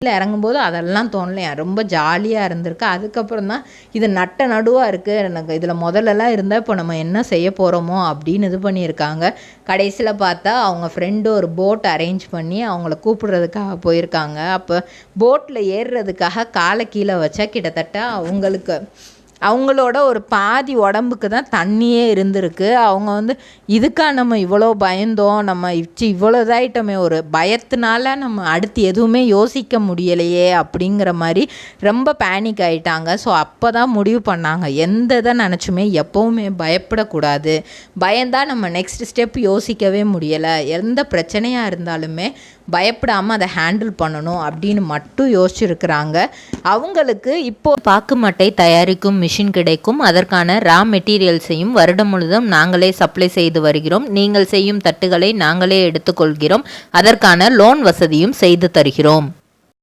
இறங்கும்போது அதெல்லாம் தோணலையா, ரொம்ப ஜாலியாக இருந்திருக்கு. அதுக்கப்புறம் தான் இது நட்ட நடுவாக இருக்குது, எனக்கு இதில் முதல்லலாம் இருந்தால் இப்போ நம்ம என்ன செய்ய போகிறோமோ அப்படின்னு இது பண்ணியிருக்காங்க. கடைசியில் பார்த்தா அவங்க ஃப்ரெண்டு ஒரு போட் அரேஞ்ச் பண்ணி அவங்கள கூப்பிடுறதுக்காக போயிருக்காங்க. அப்போ போட்டில் ஏறுறதுக்காக காலை கீழே வச்சா கிட்டத்தட்ட அவங்களோட ஒரு பாதி உடம்புக்கு தான் தண்ணியே இருந்திருக்கு. அவங்க இதுக்கா நம்ம இவ்வளோ பயந்தோம், நம்ம இவ்வளோ இதாயிட்டோமே, ஒரு பயத்தினால நம்ம அடுத்து எதுவுமே யோசிக்க முடியலையே அப்படிங்கிற மாதிரி ரொம்ப பேனிக் ஆகிட்டாங்க. ஸோ அப்போ தான் முடிவு பண்ணாங்க, எந்த இதை நினச்சுமே எப்போவுமே பயப்படக்கூடாது. பயந்தால் நம்ம நெக்ஸ்ட் ஸ்டெப் யோசிக்கவே முடியலை. எந்த பிரச்சனையாக இருந்தாலுமே பயப்படாமல் அதை ஹேண்டில் பண்ணணும் அப்படின்னு மட்டும் யோசிச்சுருக்கிறாங்க. அவங்களுக்கு இப்போ பாக்கு மட்டை தயாரிக்கும் மிஷின் கிடைக்கும். அதற்கான ரா மெட்டீரியல்ஸையும் வருடம் முழுவதும் நாங்களே சப்ளை செய்து வருகிறோம். நீங்கள் செய்யும் தட்டுகளை நாங்களே எடுத்துக்கொள்கிறோம். அதற்கான லோன் வசதியும் செய்து தருகிறோம்.